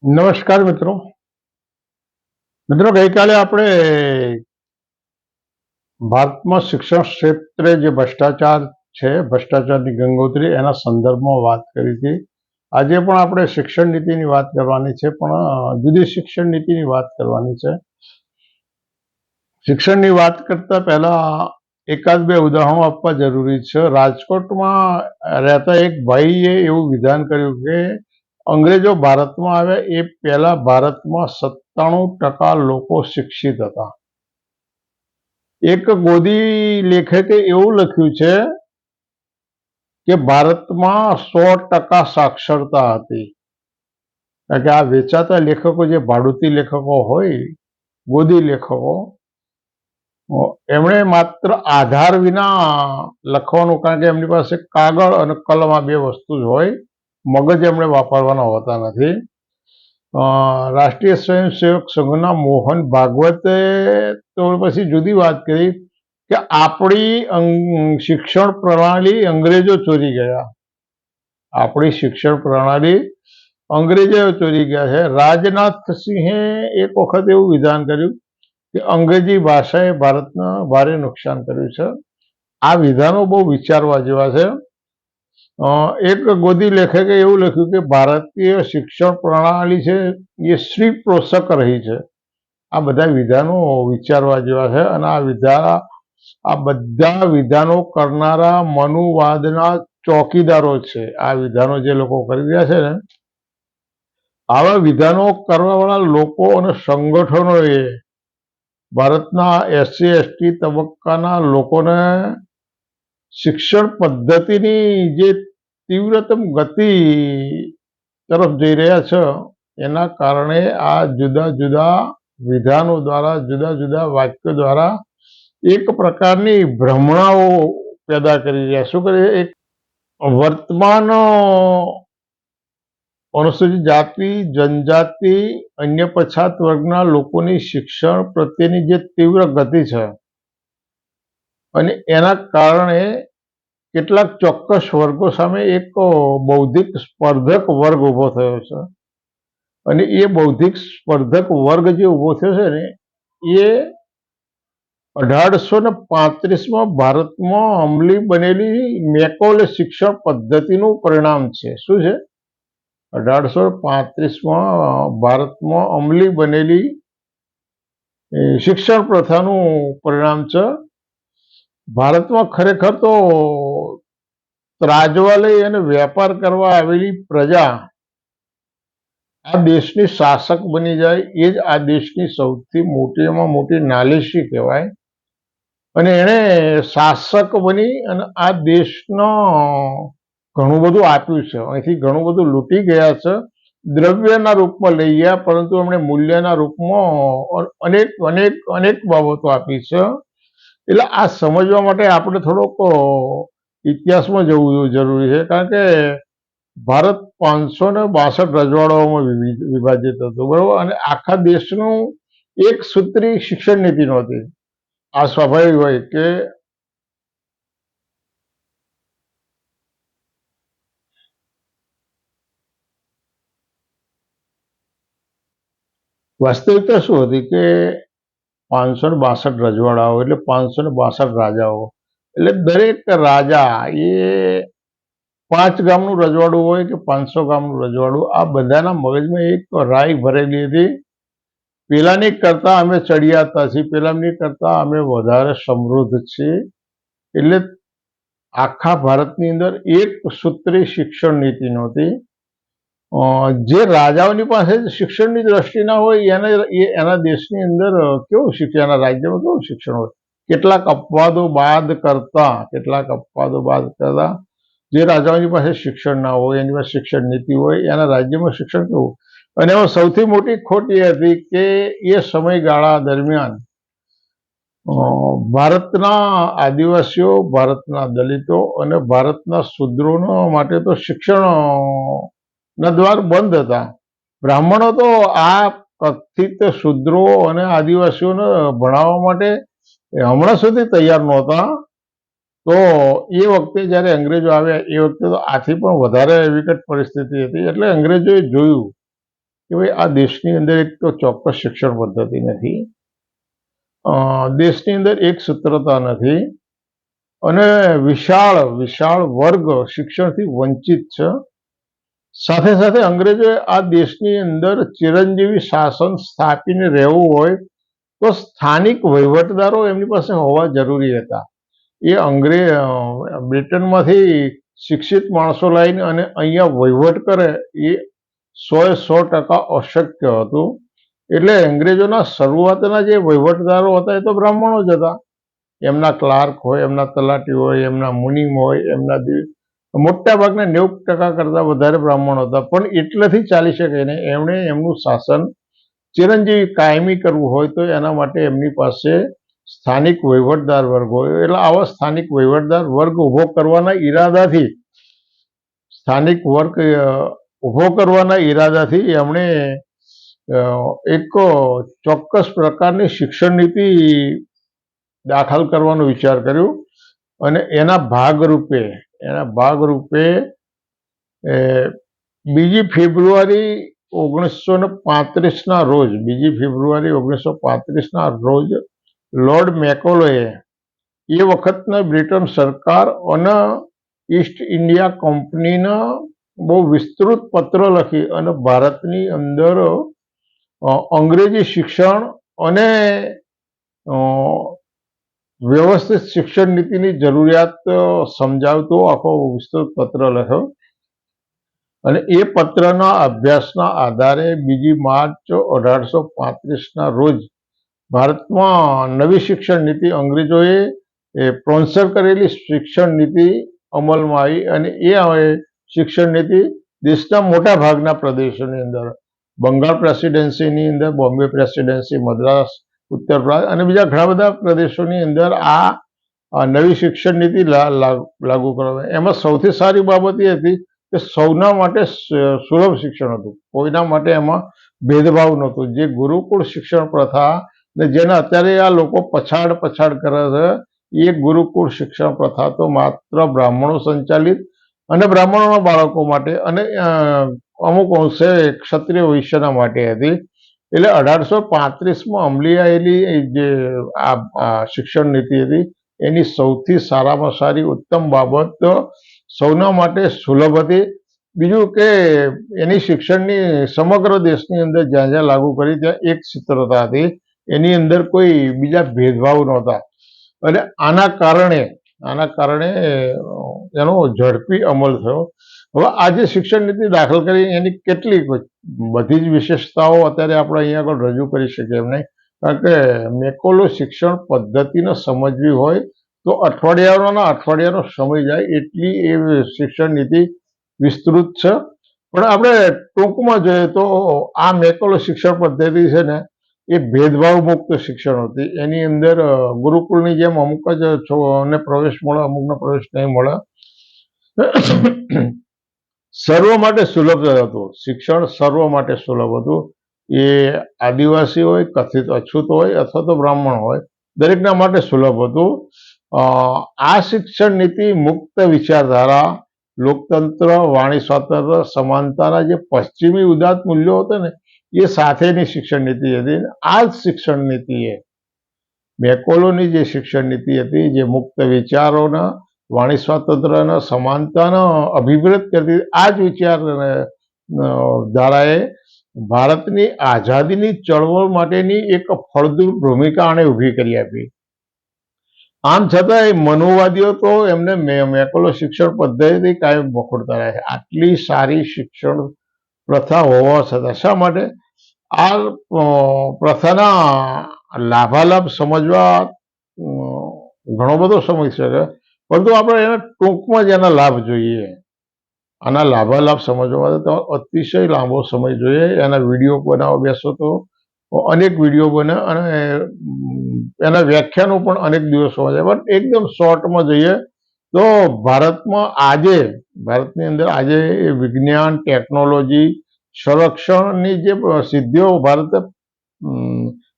નમસ્કાર મિત્રો ગઈકાલે આપણે ભારતમાં શિક્ષણ ક્ષેત્રે જે ભ્રષ્ટાચાર છે, ભ્રષ્ટાચારની ગંગોત્રી, એના સંદર્ભમાં વાત કરી હતી. આજે પણ આપણે શિક્ષણ નીતિની વાત કરવાની છે, પણ જુદી શિક્ષણ નીતિની વાત કરવાની છે. શિક્ષણની વાત કરતા પહેલા એકાદ બે ઉદાહરણો આપવા જરૂરી છે. રાજકોટમાં રહેતા એક ભાઈએ એવું વિધાન કર્યું કે અંગ્રેજો ભારતમાં આવ્યા એ પહેલા ભારતમાં 97% લોકો શિક્ષિત હતા. એક ગોદી લેખકે એવું લખ્યું છે કે ભારતમાં 100% સાક્ષરતા હતી. કારણ કે આ વેચાતા લેખકો, જે ભાડુતી લેખકો હોય, ગોદી લેખકો, એમણે માત્ર આધાર વિના લખવાનું, કારણ કે એમની પાસે કાગળ અને કલમ આ બે વસ્તુ જ હોય, મગજ એમણે વાપરવાના હોતા નથી. રાષ્ટ્રીય સ્વયંસેવક સંઘના મોહન ભાગવતે તો પછી જુદી વાત કરી કે આપણી શિક્ષણ પ્રણાલી અંગ્રેજો ચોરી ગયા. આપણી શિક્ષણ પ્રણાલી અંગ્રેજો ચોરી ગયા છે. રાજનાથ સિંહે એક વખત એવું વિધાન કર્યું કે અંગ્રેજી ભાષાએ ભારતને ભારે નુકસાન કર્યું છે. આ વિધાનો બહુ વિચારવા જેવા છે. એક ગોદી લેખકે એવું લખ્યું કે ભારતીય શિક્ષણ પ્રણાલી છે એ સ્ત્રી પોષક રહી છે. આ બધા વિધાનો વિચારવા જેવા છે. અને આ બધા વિધાનો કરનારા મનુવાદના ચોકીદારો છે. આ વિધાનો જે લોકો કરી રહ્યા છે ને, આવા વિધાનો કરવાવાળા લોકો અને સંગઠનોએ ભારતના SC/ST તબક્કાના લોકોને શિક્ષણ પદ્ધતિની જે તીવ્રતમ ગતિ તરફ જઈ રહ્યા છે, એના કારણે આ જુદા જુદા વિધાનો દ્વારા, જુદા જુદા વાક્યો દ્વારા એક પ્રકારની ભ્રમણાઓ પેદા કરી રહ્યા. શું કરે? એક વર્તમાન અનુસૂચિત જાતિ, જનજાતિ, અન્ય પછાત વર્ગના લોકોની શિક્ષણ પ્રત્યેની જે તીવ્ર ગતિ છે, અને એના કારણે કેટલાક ચોક્કસ વર્ગો સામે એક બૌદ્ધિક સ્પર્ધક વર્ગ ઊભો થયો છે. અને એ બૌદ્ધિક સ્પર્ધક વર્ગ જે ઊભો થયો છે ને, એ 1835માં ભારતમાં અમલી બનેલી મેકોલે શિક્ષણ પદ્ધતિનું પરિણામ છે. શું છે? 1835માં ભારતમાં અમલી બનેલી શિક્ષણ પ્રથાનું પરિણામ છે. ભારતમાં ખરેખર તો ત્રાજવા લઈ અને વેપાર કરવા આવેલી પ્રજા આ દેશની શાસક બની જાય, એ જ આ દેશની સૌથી મોટીમાં મોટી નાલીશી કહેવાય. અને એણે શાસક બની અને આ દેશનો ઘણું બધું આપ્યું છે. અહીંથી ઘણું બધું લૂંટી ગયા છે. દ્રવ્યના રૂપમાં લઈ ગયા, પરંતુ એમણે મૂલ્યના રૂપમાં અનેક અનેક અનેક બાબતો આપી છે. એટલે આ સમજવા માટે આપણે થોડોક ઇતિહાસમાં જવું જરૂરી છે. કારણ કે ભારત 562 રજવાડાઓમાં વિભાજિત હતું, બરોબર? અને આખા દેશનું એક સૂત્રી શિક્ષણ નીતિ નહોતી. આ સ્વાભાવિક હોય કે વાસ્તવિકતા શું હતી કે 562 રજવાડાઓ એટલે 562 રાજાઓ. એટલે દરેક રાજા એ 5 ગામનું રજવાડું હોય કે 500 ગામનું રજવાડું, આ બધાના મગજમાં એક રાઈ ભરેલી હતી. પેલાની કરતા અમે ચડિયાતા છીએ, પેલાની કરતા અમે વધારે સમૃદ્ધ છીએ. એટલે આખા ભારતની અંદર એક સૂત્રી શિક્ષણ નીતિ નહોતી. જે રાજાઓની પાસે શિક્ષણની દ્રષ્ટિ ના હોય, એના દેશની અંદર કેવું શિક્ષણ, એના રાજ્યમાં કેવું શિક્ષણ હોય? કેટલાક અપવાદો બાદ કરતા જે રાજાઓની પાસે શિક્ષણ ના હોય, એની પાસે શિક્ષણ નીતિ હોય, એના રાજ્યમાં શિક્ષણ કેવું? અને એમાં સૌથી મોટી ખોટ એ હતી કે એ સમયગાળા દરમિયાન ભારતના આદિવાસીઓ, ભારતના દલિતો અને ભારતના શૂદ્રોનો માટે તો શિક્ષણના દ્વાર બંધ હતા. બ્રાહ્મણો તો આ કથિત શૂદ્રો અને આદિવાસીઓને ભણાવવા માટે હમણાં સુધી તૈયાર નહોતા. તો એ વખતે જ્યારે અંગ્રેજો આવ્યા, એ વખતે તો આથી પણ વધારે વિકટ પરિસ્થિતિ હતી. એટલે અંગ્રેજોએ જોયું કે ભાઈ આ દેશની અંદર એક તો ચોક્કસ શિક્ષણ પદ્ધતિ નથી, દેશની અંદર એક સૂત્રતા નથી અને વિશાળ વિશાળ વર્ગ શિક્ષણથી વંચિત છે. સાથે સાથે અંગ્રેજોએ આ દેશની અંદર ચિરંજીવી શાસન સ્થાપીને રહેવું હોય તો સ્થાનિક વહીવટદારો એમની પાસે હોવા જરૂરી હતા. એ બ્રિટનમાંથી શિક્ષિત માણસો લાવીને અને અહીંયા વહીવટ કરે એ 100% અશક્ય હતું. એટલે અંગ્રેજોના શરૂઆતના જે વહીવટદારો હતા એ તો બ્રાહ્મણો જ હતા. એમના ક્લાર્ક હોય, એમના તલાટી હોય, એમના મુનિમ હોય, એમના મોટા ભાગના 90% કરતાં વધારે બ્રાહ્મણો હતા. પણ એટલેથી ચાલી શકે નહીં. એમણે એમનું શાસન ચિરંજીવી કાયમી કરવું હોય તો એના માટે એમની પાસે સ્થાનિક વહીવટદાર વર્ગ હોય. એટલે આવા સ્થાનિક વહીવટદાર વર્ગ ઊભો કરવાના ઈરાદાથી એમણે એક ચોક્કસ પ્રકારની શિક્ષણ નીતિ દાખલ કરવાનો વિચાર કર્યો અને એના ભાગરૂપે 2 ફેબ્રુઆરી 1935ના રોજ લોર્ડ મેકોલોએ એ વખતના બ્રિટન સરકાર અને ઈસ્ટ ઇન્ડિયા કંપનીના બહુ વિસ્તૃત પત્ર લખી અને ભારતની અંદર અંગ્રેજી શિક્ષણ અને વ્યવસ્થિત શિક્ષણ નીતિની જરૂરિયાત સમજાવતો આખો વિસ્તૃત પત્ર લખ્યો અને એ પત્રના અભ્યાસના આધારે 2 માર્ચ 1835ના રોજ ભારતમાં નવી શિક્ષણ નીતિ અંગ્રેજોએ સ્પોન્સર કરેલી શિક્ષણ નીતિ અમલમાં આવી અને એ શિક્ષણ નીતિ દેશના મોટા ભાગના પ્રદેશોની અંદર, બંગાળ પ્રેસિડેન્સીની અંદર, બોમ્બે પ્રેસિડેન્સી, મદ્રાસ, ઉત્તર પ્રદેશ અને બીજા ઘણા બધા પ્રદેશોની અંદર આ નવી શિક્ષણ નીતિ લાગુ કરવામાં. એમાં સૌથી સારી બાબત એ હતી કે સૌના માટે સુલભ શિક્ષણ હતું. કોઈના માટે એમાં ભેદભાવ નહોતો. જે ગુરુકુળ શિક્ષણ પ્રથા ને જેને અત્યારે આ લોકો પછાડ કરે છે, એ ગુરુકુળ શિક્ષણ પ્રથા તો માત્ર બ્રાહ્મણો સંચાલિત અને બ્રાહ્મણોના બાળકો માટે અને અમુક અંશે ક્ષત્રિય વૈશ્યના માટે હતી. એટલે 1835માં અમલી આવેલી જે આ શિક્ષણ નીતિ હતી એની સૌથી સારામાં સારી ઉત્તમ બાબત સૌના માટે સુલભ હતી. બીજું કે એની શિક્ષણની સમગ્ર દેશની અંદર જ્યાં જ્યાં લાગુ કરી ત્યાં એક સૂત્રતા હતી. એની અંદર કોઈ બીજા ભેદભાવ નહોતા અને આના કારણે એનો ઝડપી અમલ થયો. હવે આ જે શિક્ષણ નીતિ દાખલ કરી એની કેટલીક બધી જ વિશેષતાઓ અત્યારે આપણે અહીંયા આગળ રજૂ કરી શકીએ એમ નહીં. કારણ કે મેકોલો શિક્ષણ પદ્ધતિને સમજવી હોય તો અઠવાડિયાનો સમય જાય એટલી એ શિક્ષણ નીતિ વિસ્તૃત છે. પણ આપણે ટૂંકમાં જોઈએ તો આ મેકોલો શિક્ષણ પદ્ધતિ છે ને એ ભેદભાવ મુક્ત શિક્ષણ હતી. એની અંદર ગુરુકુળની જેમ અમુક જ ને પ્રવેશ મળે, અમુકને પ્રવેશ નહીં મળે. સર્વ માટે સુલભ હતું શિક્ષણ, સર્વ માટે સુલભ હતું. એ આદિવાસી હોય, કથિત અછૂત હોય અથવા તો બ્રાહ્મણ હોય, દરેકના માટે સુલભ હતું. આ શિક્ષણ નીતિ મુક્ત વિચારધારા, લોકતંત્ર, વાણી સ્વાતંત્ર્ય, સમાનતાના જે પશ્ચિમી ઉદાત્ત મૂલ્યો હતા ને એ સાથેની શિક્ષણ નીતિ હતી. આ જ શિક્ષણ નીતિએ મેકોલોની જે શિક્ષણ નીતિ હતી જે મુક્ત વિચારોના, વાણી સ્વાતંત્ર્યના, સમાનતાના અભિપ્રેત કરતી, આ જ વિચારધારાએ ભારતની આઝાદીની ચળવળ માટેની એક ફળદ્રુપ ભૂમિકા આણે ઊભી કરી આપી. આમ છતાં એ મનુવાદીઓ તો એમને મેકોલો શિક્ષણ પદ્ધતિ કાયમ વખોડતા રહે. આટલી સારી શિક્ષણ પ્રથા હોવા છતાં શા માટે આ પ્રથાના લાભાલાભ સમજવા ઘણો બધો સમય શકે, પરંતુ આપણે એના ટૂંકમાં જ એના લાભ જોઈએ. આના લાભાલાભ સમજવા માટે તો અતિશય લાંબો સમય જોઈએ. એના વિડીયો બનાવવા બેસો તો અનેક વિડીયો બને અને એના વ્યાખ્યાનો પણ અનેક દિવસો જાય. પણ એકદમ શોર્ટમાં જોઈએ તો ભારતની અંદર આજે વિજ્ઞાન, ટેકનોલોજી, સંરક્ષણની જે સિદ્ધિઓ ભારતે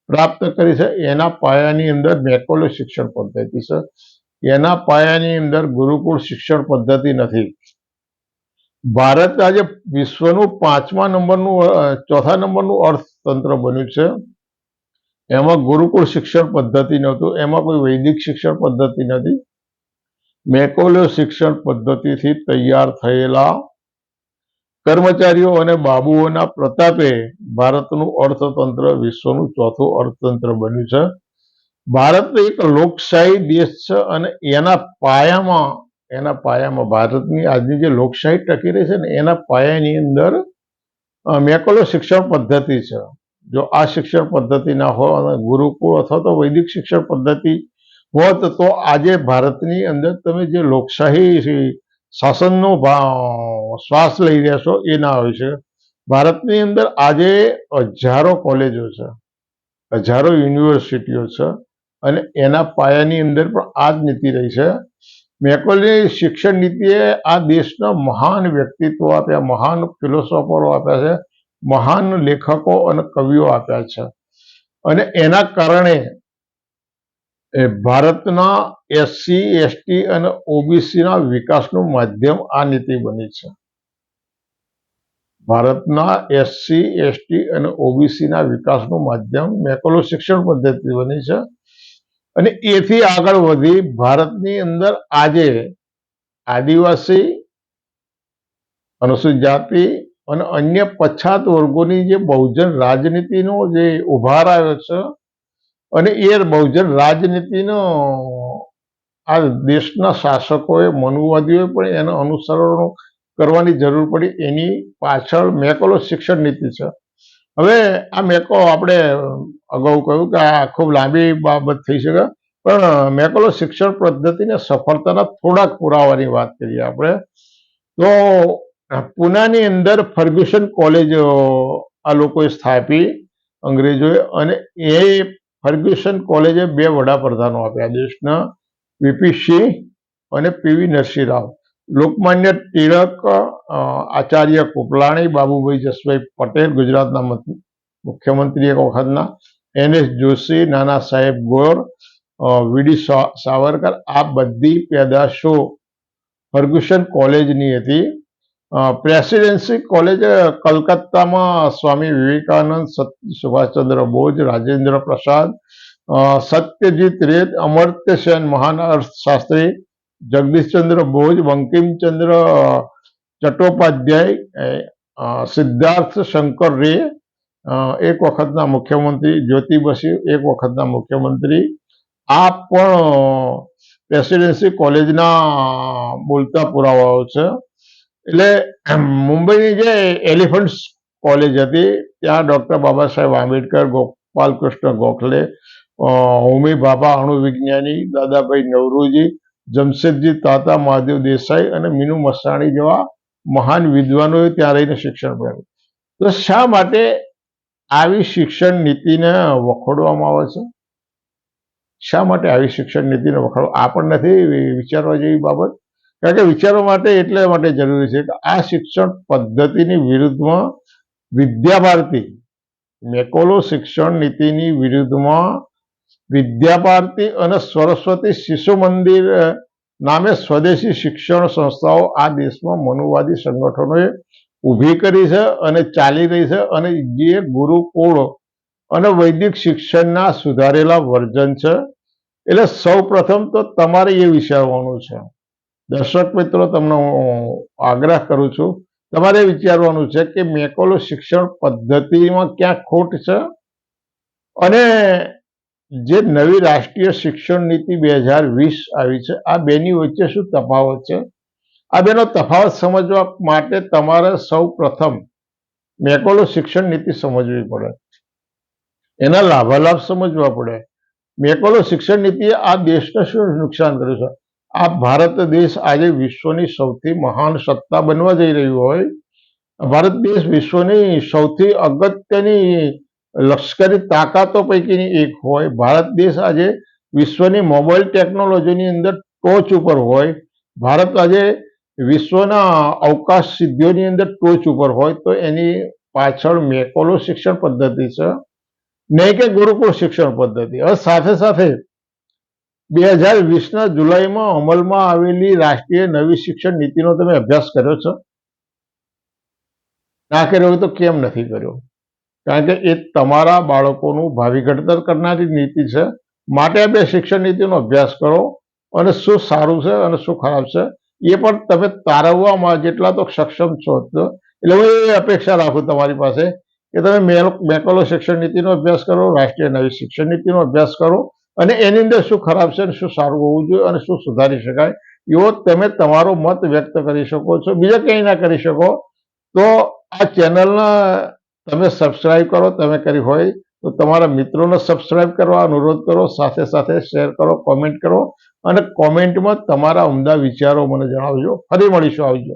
પ્રાપ્ત કરી છે એના પાયાની અંદર મેકોલો શિક્ષણ પદ્ધતિ છે. એના પાયાની અંદર ગુરુકુળ શિક્ષણ પદ્ધતિ નથી. ભારત આજે વિશ્વનું 5મા નંબરનું 4થા નંબરનું અર્થતંત્ર બન્યું છે. એમાં ગુરુકુળ શિક્ષણ પદ્ધતિ નહોતું, એમાં કોઈ વૈદિક શિક્ષણ પદ્ધતિ નથી. મેકોલે શિક્ષણ પદ્ધતિથી તૈયાર થયેલા કર્મચારીઓ અને બાબુઓના પ્રતાપે ભારતનું અર્થતંત્ર વિશ્વનું 4થું અર્થતંત્ર બન્યું છે. ભારત એક લોકશાહી દેશ છે અને એના પાયામાં ભારતની આજની જે લોકશાહી ટકી રહી છે ને એના પાયાની અંદર મેકોલે શિક્ષણ પદ્ધતિ છે. જો આ શિક્ષણ પદ્ધતિ ના હોય અને ગુરુકુળ અથવા તો વૈદિક શિક્ષણ પદ્ધતિ હોત તો આજે ભારતની અંદર તમે જે લોકશાહી શાસનનો શ્વાસ લઈ રહ્યા છો એ ના હોય છે. ભારતની અંદર આજે હજારો કોલેજો છે, હજારો યુનિવર્સિટીઓ છે અને એના પાયાની અંદર પણ આ જ નીતિ રહી છે. મેકોલેની શિક્ષણ નીતિએ આ દેશના મહાન વ્યક્તિત્વ આપ્યા, મહાન ફિલોસોફરો આપ્યા છે, મહાન લેખકો અને કવિઓ આપ્યા છે અને એના કારણે ભારતના SC, ST અને OBCના વિકાસનું માધ્યમ આ નીતિ બની છે. ભારતના SC, ST અને OBCના વિકાસનું માધ્યમ મેકોલે શિક્ષણ પદ્ધતિ બની છે અને એથી આગળ વધી ભારતની અંદર આજે આદિવાસી, અનુસૂચિત જાતિ અને અન્ય પછાત વર્ગોની જે બહુજન રાજનીતિનો જે ઉભાર આવ્યો છે અને એ બહુજન રાજનીતિનો આ દેશના શાસકોએ, મનુવાદીઓએ પણ એનું અનુસરણ કરવાની જરૂર પડી. એની પાછળ મેકોલે શિક્ષણ નીતિ છે. હવે આ આપણે અગાઉ કહ્યું કે આ ખૂબ લાંબી બાબત થઈ શકે, પણ મેકોલે શિક્ષણ પદ્ધતિને સફળતાના થોડાક પુરાવાની વાત કરીએ આપણે તો પુનાની અંદર ફર્ગ્યુસન કોલેજ આ લોકોએ સ્થાપી, અંગ્રેજોએ, અને એ ફર્ગ્યુસન કોલેજે 2 વડાપ્રધાનો આપ્યા દેશના, VP સિંહ અને PV નરસિંહ રાવ. લોકમાન્ય ટિળક, આચાર્ય કૃપલાણી, બાબુભાઈ જસભાઈ પટેલ ગુજરાતના મુખ્યમંત્રી એક વખતના, NS જોશી, નાના સાહેબ ગોર, VD સાવરકર, આ બધી પેદાશો ફર્ગ્યુસન કોલેજની હતી. પ્રેસિડેન્સી કોલેજ કલકત્તામાં સ્વામી વિવેકાનંદ, સુભાષચંદ્ર બોઝ, રાજેન્દ્ર પ્રસાદ, સત્યજીત રે, અમર્ત્ય સેન મહાન અર્થશાસ્ત્રી, જગદીશચંદ્ર બોઝ, બંકિમચંદ્ર ચટ્ટોપાધ્યાય, સિદ્ધાર્થ શંકર રે એક વખતના મુખ્યમંત્રી, જ્યોતિ બસુ એક વખતના મુખ્યમંત્રી, આ પણ પ્રેસિડેન્સી કોલેજના બોલતા પુરાવાઓ છે. એટલે મુંબઈની જે એલિફન્ટ કોલેજ હતી ત્યાં ડૉક્ટર બાબા સાહેબ આંબેડકર, ગોપાલકૃષ્ણ ગોખલે, હોમી ભાભા અણુવિજ્ઞાની, દાદાભાઈ નવરોજી, જમશેદજી તાતા, મહાદેવ દેસાઈ અને મીનુ મસાણી જેવા મહાન વિદ્વાનોએ ત્યાં રહીને શિક્ષણ મેળવ્યું. તો શા માટે આવી શિક્ષણ નીતિને વખોડવામાં આવે છે? શા માટે આવી શિક્ષણ નીતિને વખોડવા? આ પણ નથી વિચારવા જેવી બાબત, કારણ કે વિચારવા માટે એટલા માટે જરૂરી છે કે આ શિક્ષણ પદ્ધતિની વિરુદ્ધમાં વિદ્યાભારતી, મેકોલે શિક્ષણ નીતિની વિરુદ્ધમાં વિદ્યાભારતી અને સરસ્વતી શિશુ મંદિર નામે સ્વદેશી શિક્ષણ સંસ્થાઓ આ દેશમાં મનુવાદી સંગઠનોએ ઊભી કરી છે અને ચાલી રહી છે, અને જે ગુરુકુળ અને વૈદિક શિક્ષણના સુધારેલા વર્ઝન છે. એટલે સૌ પ્રથમ તો તમારે એ વિચારવાનું છે, દર્શક મિત્રો, તમને હું આગ્રહ કરું છું, તમારે વિચારવાનું છે કે મેકોલે શિક્ષણ પદ્ધતિમાં ક્યાં ખોટ છે અને જે નવી રાષ્ટ્રીય શિક્ષણ નીતિ 2020 આવી છે આ બેની વચ્ચે શું તફાવત છે. આ બેનો તફાવત સમજવા માટે તમારે સૌ પ્રથમ મેકોલે શિક્ષણ નીતિ સમજવી પડે, એના લાભાલાભ સમજવા પડે. મેકોલે શિક્ષણ નીતિએ આ દેશને શું નુકસાન કર્યું છે? આ ભારત દેશ આજે વિશ્વની સૌથી મહાન સત્તા બનવા જઈ રહ્યું હોય, ભારત દેશ વિશ્વની સૌથી અગત્યની લશ્કરી તાકાતો પૈકીની એક હોય, ભારત દેશ આજે વિશ્વની મોબાઈલ ટેકનોલોજીની અંદર ટોચ ઉપર હોય, ભારત આજે વિશ્વના અવકાશ સિદ્ધિઓની અંદર ટોચ ઉપર હોય, તો એની પાછળ મેકોલે શિક્ષણ પદ્ધતિ છે, નહીં કે ગુરુકુળ શિક્ષણ પદ્ધતિ. હવે સાથે સાથે 2020ના જુલાઈમાં અમલમાં આવેલી રાષ્ટ્રીય નવી શિક્ષણ નીતિનો તમે અભ્યાસ કર્યો છો? ના કર્યો હોય તો કેમ નથી કર્યો? કારણ કે એ તમારા બાળકોનું ભાવિ ઘડતર કરનારી નીતિ છે. માટે આ બે શિક્ષણ નીતિનો અભ્યાસ કરો અને શું સારું છે અને શું ખરાબ છે એ પણ તમે તારવવામાં જેટલા તો સક્ષમ છો એટલે હું એ અપેક્ષા રાખું તમારી પાસે કે તમે મેકોલો શિક્ષણ નીતિનો અભ્યાસ કરો, રાષ્ટ્રીય નવી શિક્ષણ નીતિનો અભ્યાસ કરો અને એની અંદર શું ખરાબ છે અને શું સારું હોવું જોઈએ અને શું સુધારી શકાય એવો તમે તમારો મત વ્યક્ત કરી શકો છો. બીજા કંઈ ના કરી શકો તો આ ચેનલના તમે સબસ્ક્રાઇબ કરો, તમે કરી હોય તો તમારા મિત્રોને સબસ્ક્રાઇબ કરવા અનુરોધ કરો, સાથે સાથે શેર કરો, કોમેન્ટ કરો અને કોમેન્ટમાં તમારા ઉમદા વિચારો મને જણાવજો. ફરી મળીશું. આવજો.